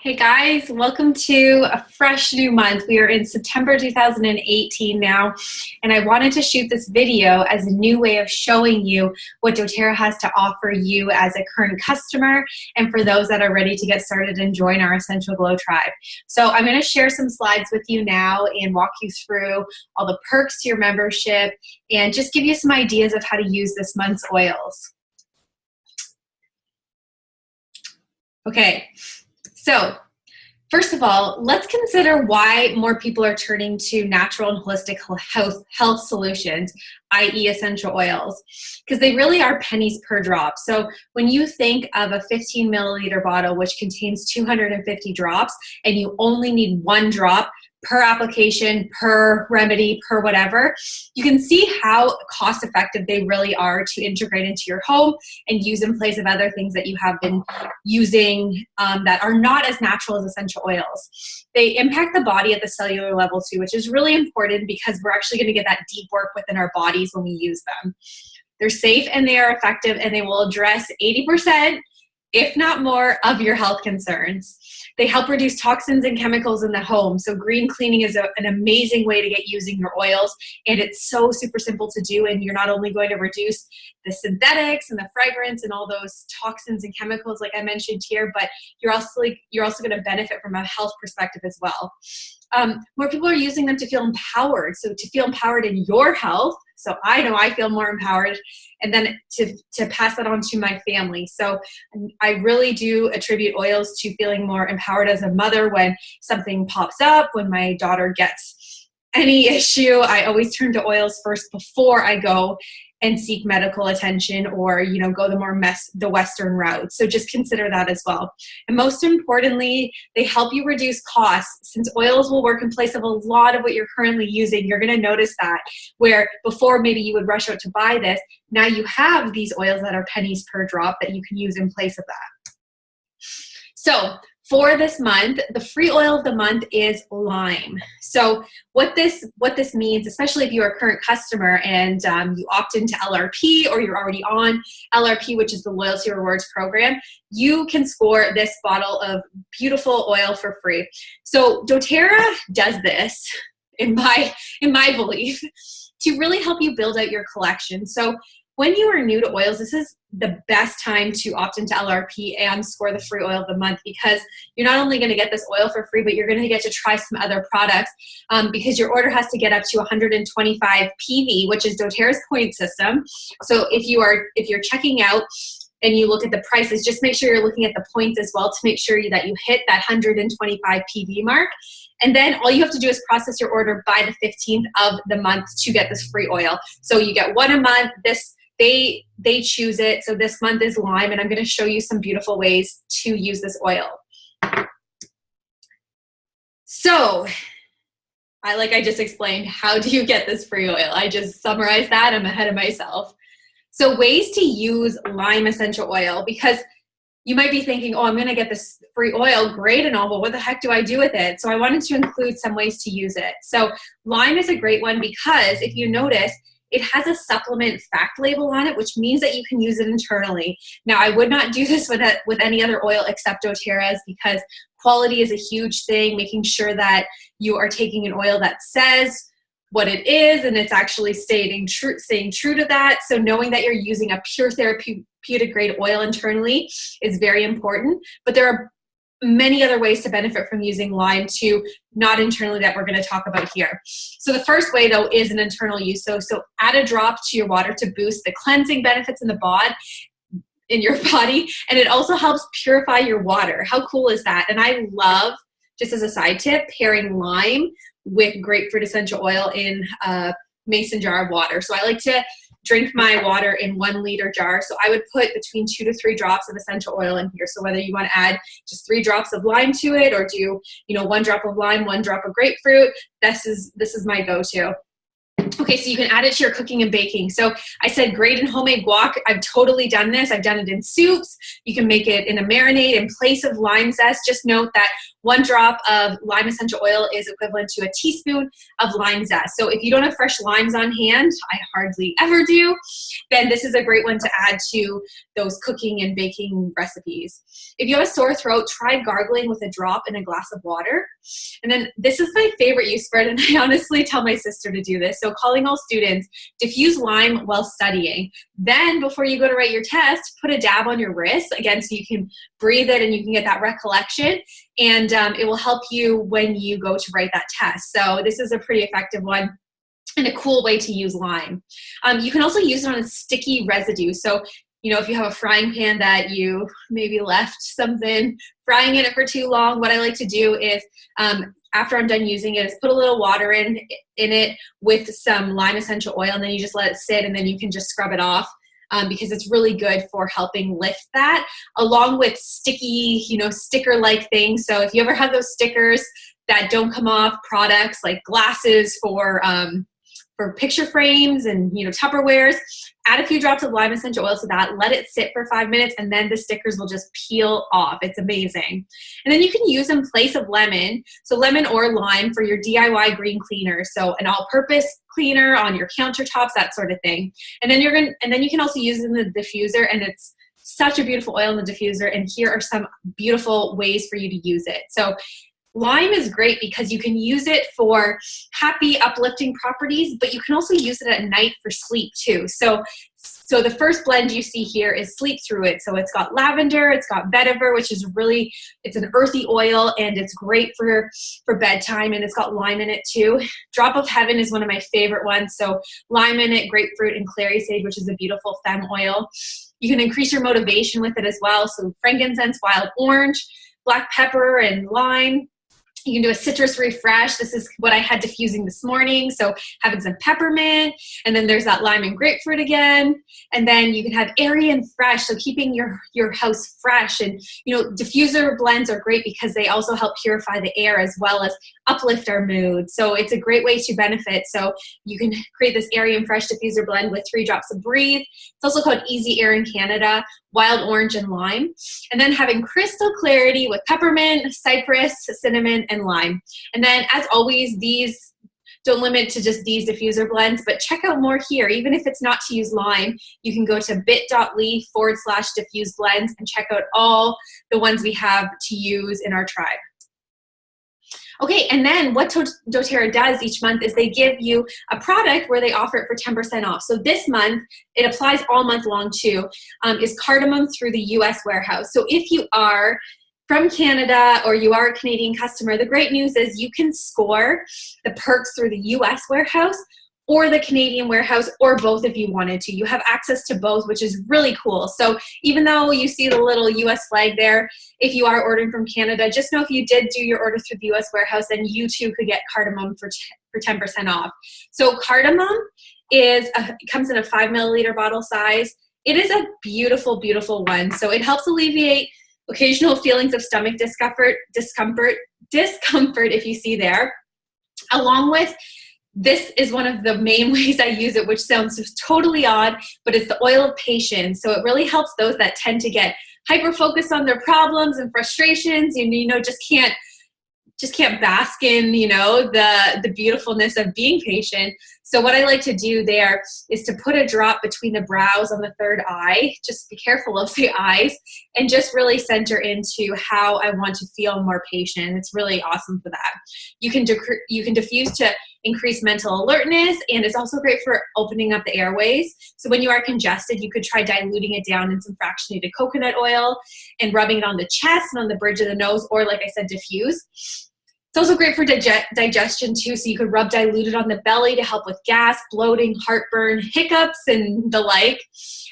Hey guys, welcome to a fresh new month. We are in September 2018 now, and I wanted to shoot this video as a new way of showing you what doTERRA has to offer you as a current customer and for those that are ready to get started and join our Essential Glow tribe. So I'm going to share some slides with you now and walk you through all the perks to your membership and just give you some ideas of how to use this month's oils. Okay. So first of all, let's consider why more people are turning to natural and holistic health solutions, i.e. essential oils, because they really are pennies per drop. So when you think of a 15 milliliter bottle, which contains 250 drops, and you only need one drop per application, per remedy, per whatever, you can see how cost effective they really are to integrate into your home and use in place of other things that you have been using that are not as natural as essential oils. They impact the body at the cellular level too, which is really important because we're actually going to get that deep work within our bodies when we use them. They're safe and they are effective, and they will address 80%, if not more, of your health concerns. They help reduce toxins and chemicals in the home. So green cleaning is an amazing way to get using your oils, and it's so super simple to do. And you're not only going to reduce the synthetics and the fragrance and all those toxins and chemicals like I mentioned here, but you're also going to benefit from a health perspective as well. More people are using them to feel empowered. So to feel empowered in your health. So I know I feel more empowered, and then to pass that on to my family. So I really do attribute oils to feeling more empowered as a mother when something pops up, when my daughter gets any issue. I always turn to oils first before I go and seek medical attention or, go the Western route. So just consider that as well. And most importantly, they help you reduce costs. Since oils will work in place of a lot of what you're currently using, you're going to notice that where before maybe you would rush out to buy this, now you have these oils that are pennies per drop that you can use in place of that. So for this month, the free oil of the month is lime. So what this means, especially if you're a current customer and you opt into LRP or you're already on LRP, which is the Loyalty Rewards program, you can score this bottle of beautiful oil for free. So doTERRA does this, in my belief, to really help you build out your collection. So when you are new to oils, this is the best time to opt into LRP and score the free oil of the month, because you're not only going to get this oil for free, but you're going to get to try some other products because your order has to get up to 125 PV, which is doTERRA's point system. So if you're checking out and you look at the prices, just make sure you're looking at the points as well to make sure that you hit that 125 PV mark. And then all you have to do is process your order by the 15th of the month to get this free oil. So you get one a month. They choose it. So this month is lime, and I'm going to show you some beautiful ways to use this oil. So, like I just explained, how do you get this free oil? I just summarized that. I'm ahead of myself. So ways to use lime essential oil, because you might be thinking, oh, I'm going to get this free oil, great and all, but what the heck do I do with it? So I wanted to include some ways to use it. So lime is a great one because if you notice, it has a supplement fact label on it, which means that you can use it internally. Now, I would not do this with any other oil except doTERRA's, because quality is a huge thing, making sure that you are taking an oil that says what it is and it's actually staying true to that. So knowing that you're using a pure therapeutic grade oil internally is very important. But there are many other ways to benefit from using lime too, not internally, that we're going to talk about here. So the first way though is an internal use. So add a drop to your water to boost the cleansing benefits in your body, and it also helps purify your water. How cool is that? And I love, just as a side tip, pairing lime with grapefruit essential oil in a mason jar of water. So I like to drink my water in 1 liter jar. So I would put between 2 to 3 drops of essential oil in here. So whether you want to add just 3 drops of lime to it, or do 1 drop of lime, 1 drop of grapefruit, this is my go-to. Okay, so you can add it to your cooking and baking. So I said grate in homemade guac. I've totally done this. I've done it in soups. You can make it in a marinade in place of lime zest. Just note that 1 drop of lime essential oil is equivalent to a teaspoon of lime zest. So if you don't have fresh limes on hand, I hardly ever do, then this is a great one to add to those cooking and baking recipes. If you have a sore throat, try gargling with a drop in a glass of water. And then this is my favorite use for it, and I honestly tell my sister to do this. So calling all students, diffuse lime while studying. Then before you go to write your test, put a dab on your wrist, again, so you can breathe it and you can get that recollection, and it will help you when you go to write that test. So this is a pretty effective one and a cool way to use lime. You can also use it on a sticky residue. So, you know, if you have a frying pan that you maybe left something frying in it for too long, what I like to do is after I'm done using it is put a little water in it with some lime essential oil, and then you just let it sit, and then you can just scrub it off. Because it's really good for helping lift that, along with sticky, you know, sticker-like things. So if you ever have those stickers that don't come off, products like glasses for picture frames and, you know, Tupperwares, add a few drops of lime essential oil to that, let it sit for 5 minutes, and then the stickers will just peel off. It's amazing. And then you can use in place of lemon, so lemon or lime for your DIY green cleaner. So an all-purpose cleaner on your countertops, that sort of thing. And then you can also use it in the diffuser, and it's such a beautiful oil in the diffuser. And here are some beautiful ways for you to use it. So lime is great because you can use it for happy, uplifting properties, but you can also use it at night for sleep too. So the first blend you see here is Sleep Through It. So it's got lavender, it's got vetiver, which is it's an earthy oil, and it's great for bedtime, and it's got lime in it too. Drop of Heaven is one of my favorite ones. So lime in it, grapefruit, and clary sage, which is a beautiful femme oil. You can increase your motivation with it as well. So frankincense, wild orange, black pepper, and lime. You can do a citrus refresh. This is what I had diffusing this morning. So having some peppermint, and then there's that lime and grapefruit again. And then you can have airy and fresh. So keeping your house fresh, and, you know, diffuser blends are great because they also help purify the air as well as uplift our mood. So it's a great way to benefit. So you can create this airy and fresh diffuser blend with 3 drops of Breathe. It's also called Easy Air in Canada, wild orange, and lime. And then having crystal clarity with peppermint, cypress, cinnamon, and lime. And then, as always, these don't limit to just these diffuser blends, but check out more here. Even if it's not to use lime, you can go to bit.ly/diffuse blends and check out all the ones we have to use in our tribe. Okay, and then what doTERRA does each month is they give you a product where they offer it for 10% off. So this month, it applies all month long too, is cardamom through the US warehouse. So if you are from Canada or you are a Canadian customer, the great news is you can score the perks through the US warehouse or the Canadian warehouse, or both if you wanted to. You have access to both, which is really cool. So even though you see the little US flag there, if you are ordering from Canada, just know if you did do your order through the US warehouse, then you too could get cardamom for 10% off. So cardamom it comes in a 5 milliliter bottle size. It is a beautiful, beautiful one. So it helps alleviate occasional feelings of stomach discomfort if you see there, along with this is one of the main ways I use it, which sounds totally odd, but it's the oil of patience. So it really helps those that tend to get hyper-focused on their problems and frustrations, just can't bask in, the beautifulness of being patient. So what I like to do there is to put a drop between the brows on the third eye, just be careful of the eyes, and just really center into how I want to feel more patient. It's really awesome for that. You can diffuse to increase mental alertness, and it's also great for opening up the airways. So when you are congested, you could try diluting it down in some fractionated coconut oil and rubbing it on the chest and on the bridge of the nose, or like I said, diffuse. It's also great for digestion too, so you could rub diluted on the belly to help with gas, bloating, heartburn, hiccups, and the like.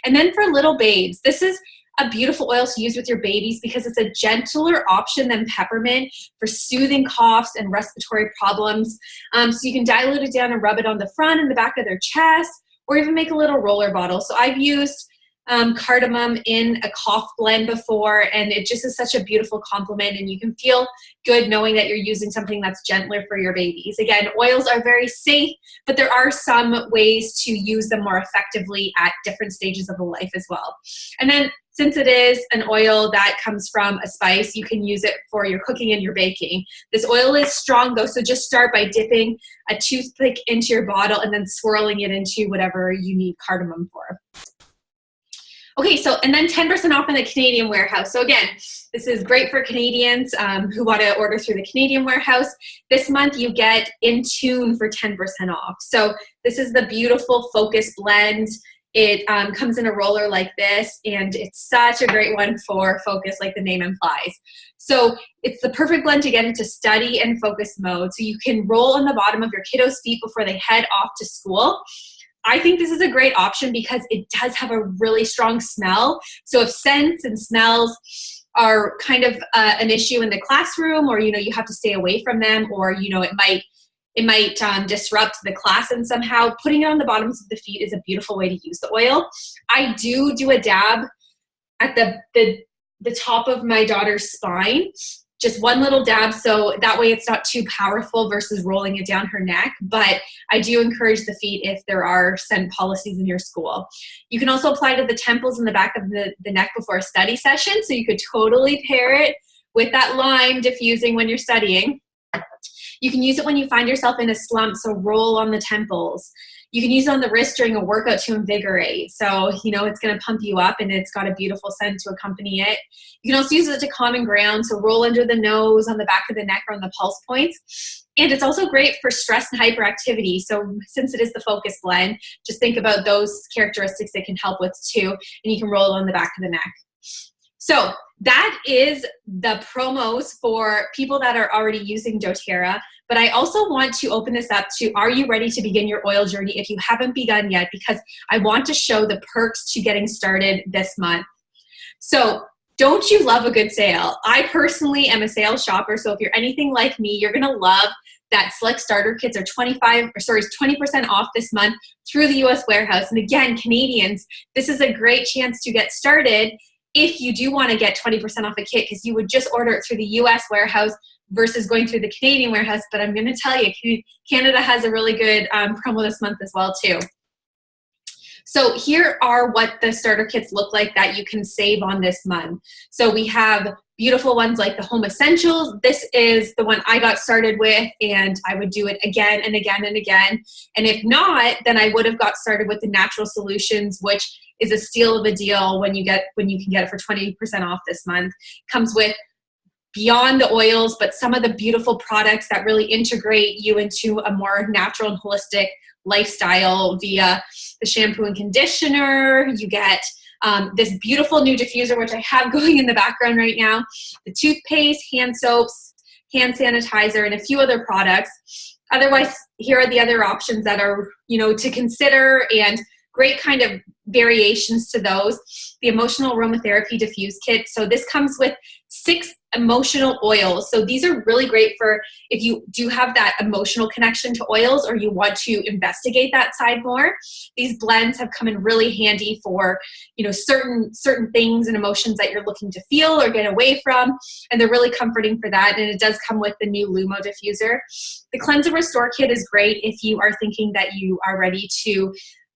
And then for little babes, this is a beautiful oil to use with your babies because it's a gentler option than peppermint for soothing coughs and respiratory problems. So you can dilute it down and rub it on the front and the back of their chest, or even make a little roller bottle. So I've used cardamom in a cough blend before, and it just is such a beautiful complement, and you can feel good knowing that you're using something that's gentler for your babies. Again, oils are very safe, but there are some ways to use them more effectively at different stages of the life as well. And then since it is an oil that comes from a spice, you can use it for your cooking and your baking. This oil is strong though, so just start by dipping a toothpick into your bottle and then swirling it into whatever you need cardamom for. Okay, so, and then 10% off in the Canadian warehouse. So again, this is great for Canadians who want to order through the Canadian warehouse. This month you get In Tune for 10% off. So this is the beautiful Focus blend. It comes in a roller like this, and it's such a great one for focus, like the name implies. So it's the perfect blend to get into study and focus mode. So you can roll on the bottom of your kiddos' feet before they head off to school. I think this is a great option because it does have a really strong smell. So if scents and smells are kind of an issue in the classroom, or, you have to stay away from them, or, it might disrupt the class, and somehow putting it on the bottoms of the feet is a beautiful way to use the oil. I do a dab at the top of my daughter's spine, just one little dab, so that way it's not too powerful versus rolling it down her neck. But I do encourage the feet if there are scent policies in your school. You can also apply to the temples and the back of the neck before a study session, so you could totally pair it with that lime diffusing when you're studying. You can use it when you find yourself in a slump, so roll on the temples. You can use it on the wrist during a workout to invigorate. So, it's going to pump you up, and it's got a beautiful scent to accompany it. You can also use it to calm ground, so roll under the nose, on the back of the neck, or on the pulse points. And it's also great for stress and hyperactivity. So since it is the Focus blend, just think about those characteristics it can help with too, and you can roll it on the back of the neck. So that is the promos for people that are already using doTERRA, but I also want to open this up to, are you ready to begin your oil journey if you haven't begun yet? Because I want to show the perks to getting started this month. So don't you love a good sale? I personally am a sales shopper, so if you're anything like me, you're gonna love that select starter kits are 20% off this month through the US warehouse. And again, Canadians, this is a great chance to get started if you do want to get 20% off a kit, because you would just order it through the US warehouse versus going through the Canadian warehouse. But I'm going to tell you, Canada has a really good promo this month as well too. So here are what the starter kits look like that you can save on this month. So we have beautiful ones like the Home Essentials. This is the one I got started with, and I would do it again and again and again. And if not, then I would have got started with the Natural Solutions, which is a steal of a deal when you can get it for 20% off this month. Comes with beyond the oils, but some of the beautiful products that really integrate you into a more natural and holistic lifestyle via the shampoo and conditioner. You get this beautiful new diffuser, which I have going in the background right now, the toothpaste, hand soaps, hand sanitizer, and a few other products. Otherwise, here are the other options that are, to consider, and great kind of variations to those. The Emotional Aromatherapy Diffuse Kit. So this comes with 6 emotional oils. So these are really great for if you do have that emotional connection to oils, or you want to investigate that side more. These blends have come in really handy for, certain things and emotions that you're looking to feel or get away from, and they're really comforting for that. And it does come with the new Lumo diffuser. The Cleanse and Restore Kit is great if you are thinking that you are ready to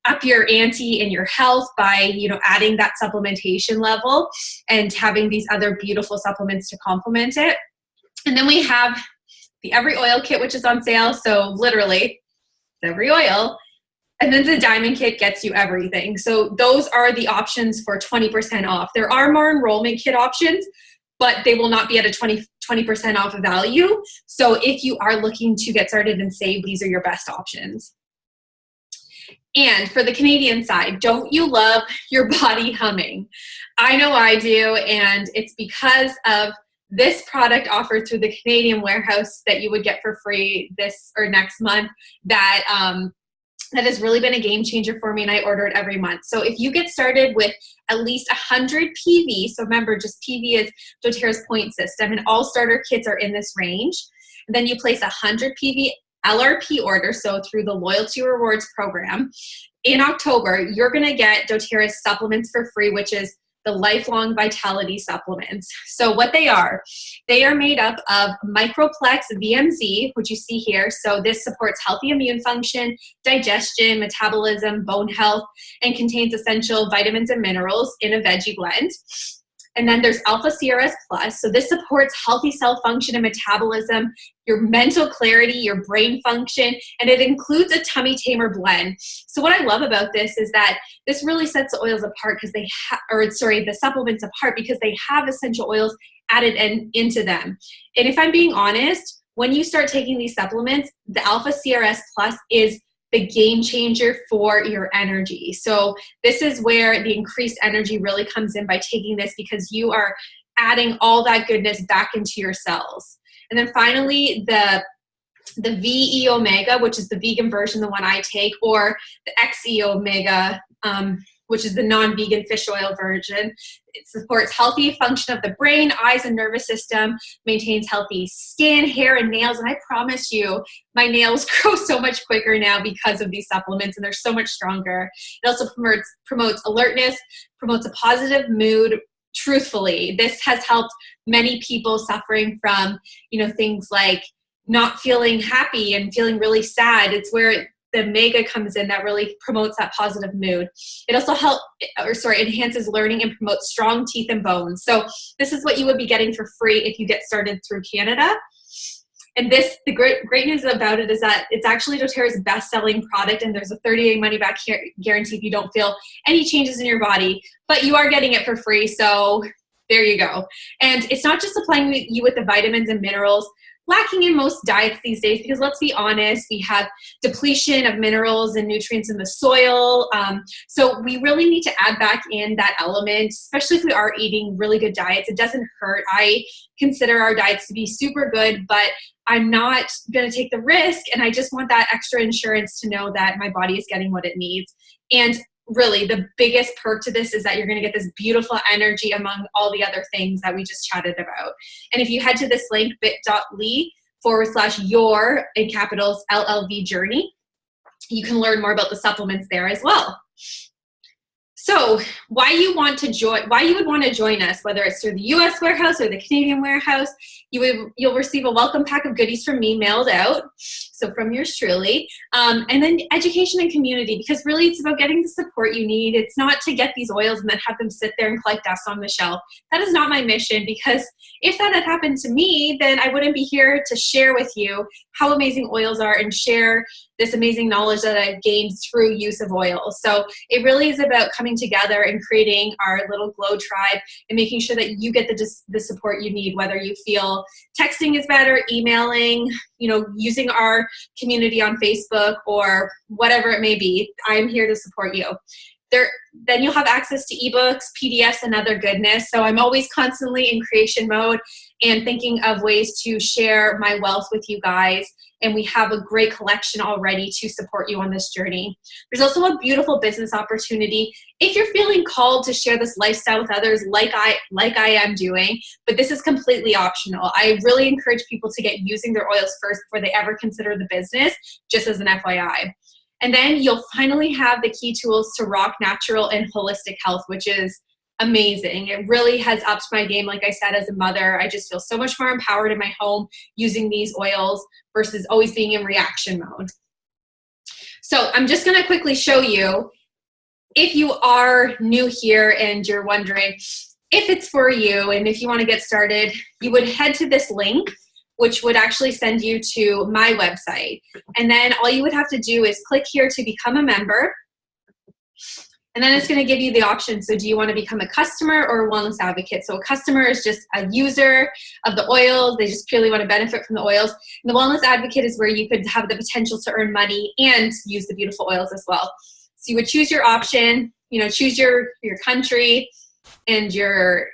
up your ante in your health by, adding that supplementation level and having these other beautiful supplements to complement it. And then we have the Every Oil Kit, which is on sale. So literally every oil. And then the Diamond Kit gets you everything. So those are the options for 20% off. There are more enrollment kit options, but they will not be at a 20% off value. So if you are looking to get started and save, these are your best options. And for the Canadian side, don't you love your body humming? I know I do, and it's because of this product offered through the Canadian warehouse that you would get for free this or next month that has really been a game changer for me, and I order it every month. So if you get started with at least 100 PV, so remember, just PV is doTERRA's point system, and all starter kits are in this range. And then you place 100 PV LRP order, so through the Loyalty Rewards program, in October, you're going to get doTERRA's supplements for free, which is the Lifelong Vitality Supplements. So what they are made up of Microplex VMZ, which you see here. So this supports healthy immune function, digestion, metabolism, bone health, and contains essential vitamins and minerals in a veggie blend. And then there's Alpha CRS Plus. So this supports healthy cell function and metabolism, your mental clarity, your brain function, and it includes a tummy tamer blend. So what I love about this is that this really sets the oils apart because the supplements apart because they have essential oils added into them. And if I'm being honest, when you start taking these supplements, the Alpha CRS Plus is the game changer for your energy. So this is where the increased energy really comes in by taking this because you are adding all that goodness back into your cells. And then finally, the VE Omega, which is the vegan version, the one I take, or the XE Omega, which is the non-vegan fish oil version. It supports healthy function of the brain, eyes, and nervous system, maintains healthy skin, hair, and nails. And I promise you, my nails grow so much quicker now because of these supplements, and they're so much stronger. It also promotes alertness, promotes a positive mood. Truthfully, this has helped many people suffering from, things like not feeling happy and feeling really sad. It's where the Mega comes in that really promotes that positive mood. It also enhances learning and promotes strong teeth and bones. So this is what you would be getting for free if you get started through Canada. And the great news about it is that it's actually doTERRA's best-selling product, and there's a 30-day money-back guarantee if you don't feel any changes in your body. But you are getting it for free, so there you go. And it's not just supplying you with the vitamins and minerals lacking in most diets these days, because let's be honest, we have depletion of minerals and nutrients in the soil. So we really need to add back in that element, especially if we are eating really good diets. It doesn't hurt. I consider our diets to be super good, but I'm not going to take the risk. And I just want that extra insurance to know that my body is getting what it needs. And really, the biggest perk to this is that you're going to get this beautiful energy among all the other things that we just chatted about. And if you head to this link, bit.ly/your, in capitals, LLV journey, you can learn more about the supplements there as well. So why you would want to join us, whether it's through the US warehouse or the Canadian warehouse, you'll receive a welcome pack of goodies from me mailed out. So from yours truly. And then education and community, because really it's about getting the support you need. It's not to get these oils and then have them sit there and collect dust on the shelf. That is not my mission, because if that had happened to me, then I wouldn't be here to share with you how amazing oils are and share this amazing knowledge that I've gained through use of oil. So it really is about coming together and creating our little glow tribe and making sure that you get the support you need, whether you feel texting is better, emailing, using our community on Facebook, or whatever it may be. I'm here to support you. Then you'll have access to ebooks, PDFs, and other goodness. So I'm always constantly in creation mode and thinking of ways to share my wealth with you guys. And we have a great collection already to support you on this journey. There's also a beautiful business opportunity if you're feeling called to share this lifestyle with others like I am doing, but this is completely optional. I really encourage people to get using their oils first before they ever consider the business, just as an FYI. And then you'll finally have the key tools to rock natural and holistic health, which is amazing. It really has upped my game. Like I said, as a mother, I just feel so much more empowered in my home using these oils versus always being in reaction mode. So I'm just going to quickly show you, if you are new here and you're wondering if it's for you and if you want to get started, you would head to this link, which would actually send you to my website. And then all you would have to do is click here to become a member. And then it's going to give you the option. So do you want to become a customer or a wellness advocate? So a customer is just a user of the oils. They just purely want to benefit from the oils. And the wellness advocate is where you could have the potential to earn money and use the beautiful oils as well. So you would choose your option, choose your country and your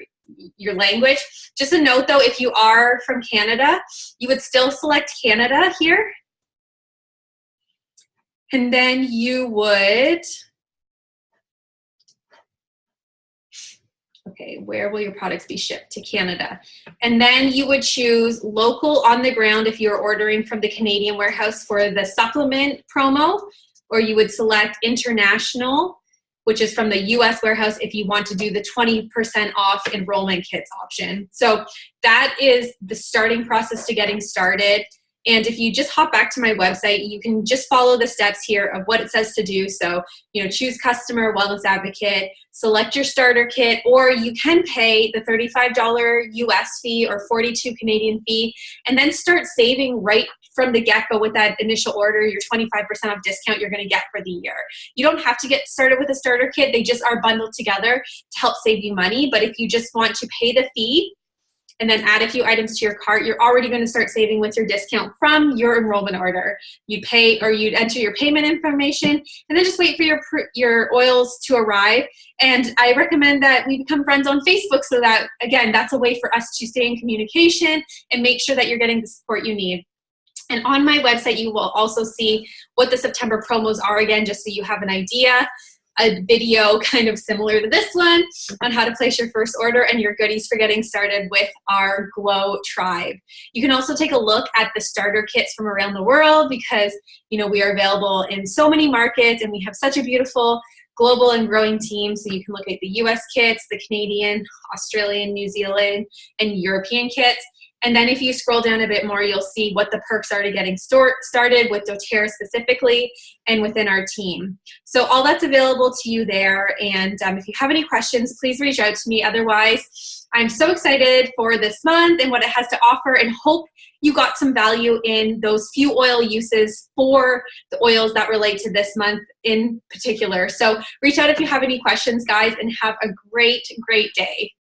language. Just a note though, if you are from Canada, you would still select Canada here. And then you would, Okay, where will your products be shipped? To Canada. And then you would choose local on the ground if you're ordering from the Canadian warehouse for the supplement promo, or you would select international, which is from the US warehouse if you want to do the 20% off enrollment kits option. So that is the starting process to getting started. And if you just hop back to my website, you can just follow the steps here of what it says to do. So, choose customer wellness advocate, select your starter kit, or you can pay the $35 US fee or 42 Canadian fee, and then start saving right from the get-go with that initial order, your 25% off discount you're going to get for the year. You don't have to get started with a starter kit. They just are bundled together to help save you money. But if you just want to pay the fee and then add a few items to your cart, you're already going to start saving with your discount from your enrollment order. You'd pay, or you'd enter your payment information, and then just wait for your oils to arrive. And I recommend that we become friends on Facebook so that, again, that's a way for us to stay in communication and make sure that you're getting the support you need. And on my website, you will also see what the September promos are, again, just so you have an idea. A video kind of similar to this one on how to place your first order and your goodies for getting started with our Glow Tribe. You can also take a look at the starter kits from around the world because, we are available in so many markets and we have such a beautiful global and growing team. So you can look at the US kits, the Canadian, Australian, New Zealand, and European kits. And then if you scroll down a bit more, you'll see what the perks are to getting started with doTERRA specifically and within our team. So all that's available to you there. And if you have any questions, please reach out to me. Otherwise, I'm so excited for this month and what it has to offer, and hope you got some value in those few oil uses for the oils that relate to this month in particular. So reach out if you have any questions, guys, and have a great, great day.